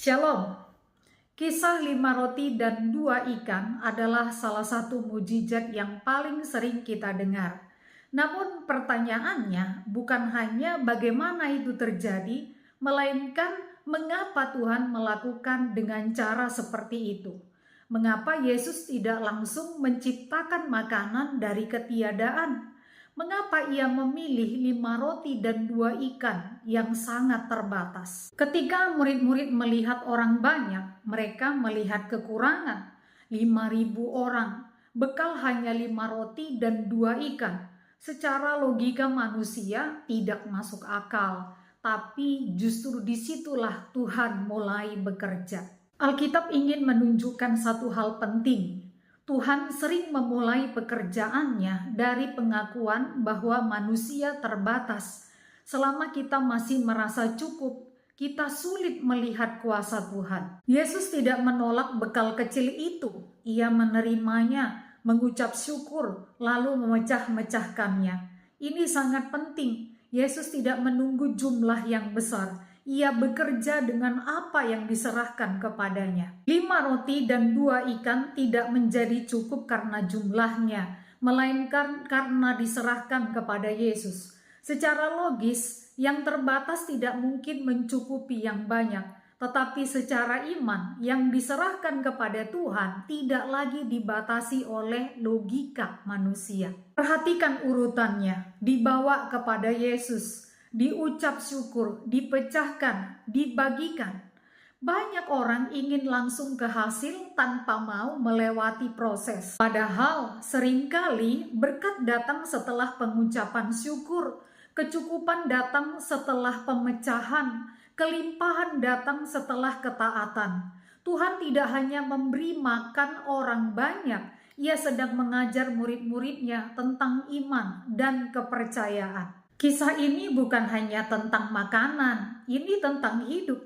Shalom. Kisah 5 roti dan 2 ikan adalah salah satu mujizat yang paling sering kita dengar. Namun pertanyaannya bukan hanya bagaimana itu terjadi, melainkan mengapa Tuhan melakukan dengan cara seperti itu. Mengapa Yesus tidak langsung menciptakan makanan dari ketiadaan? Mengapa ia memilih 5 roti dan 2 ikan yang sangat terbatas? Ketika murid-murid melihat orang banyak, mereka melihat kekurangan. 5.000 orang, bekal hanya 5 roti dan 2 ikan. Secara logika manusia tidak masuk akal, tapi justru disitulah Tuhan mulai bekerja. Alkitab ingin menunjukkan satu hal penting. Tuhan sering memulai pekerjaannya dari pengakuan bahwa manusia terbatas. Selama kita masih merasa cukup, kita sulit melihat kuasa Tuhan. Yesus tidak menolak bekal kecil itu. Ia menerimanya, mengucap syukur, lalu memecah-mecahkannya. Ini sangat penting. Yesus tidak menunggu jumlah yang besar. Ia bekerja dengan apa yang diserahkan kepadanya. 5 roti dan 2 ikan tidak menjadi cukup karena jumlahnya, melainkan karena diserahkan kepada Yesus. Secara logis, yang terbatas tidak mungkin mencukupi yang banyak, tetapi secara iman, yang diserahkan kepada Tuhan tidak lagi dibatasi oleh logika manusia. Perhatikan urutannya, dibawa kepada Yesus, diucap syukur, dipecahkan, dibagikan. Banyak orang ingin langsung ke hasil tanpa mau melewati proses. Padahal seringkali berkat datang setelah pengucapan syukur, kecukupan datang setelah pemecahan, kelimpahan datang setelah ketaatan. Tuhan tidak hanya memberi makan orang banyak, Ia sedang mengajar murid-muridnya tentang iman dan kepercayaan. Kisah ini bukan hanya tentang makanan, ini tentang hidup.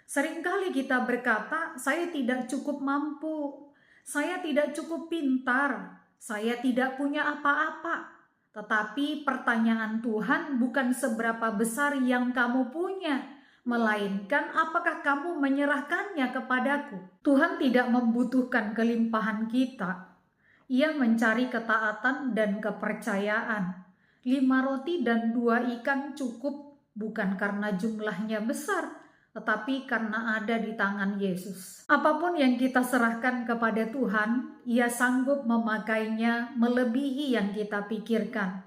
Seringkali kita berkata, saya tidak cukup mampu, saya tidak cukup pintar, saya tidak punya apa-apa. Tetapi pertanyaan Tuhan bukan seberapa besar yang kamu punya, melainkan apakah kamu menyerahkannya kepadaku. Tuhan tidak membutuhkan kelimpahan kita. Ia mencari ketaatan dan kepercayaan. 5 roti dan 2 ikan cukup bukan karena jumlahnya besar, tetapi karena ada di tangan Yesus. Apapun yang kita serahkan kepada Tuhan, Ia sanggup memakainya melebihi yang kita pikirkan.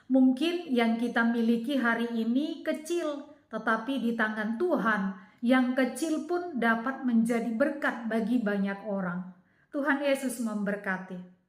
Mungkin yang kita miliki hari ini kecil, tetapi di tangan Tuhan, yang kecil pun dapat menjadi berkat bagi banyak orang. Tuhan Yesus memberkati.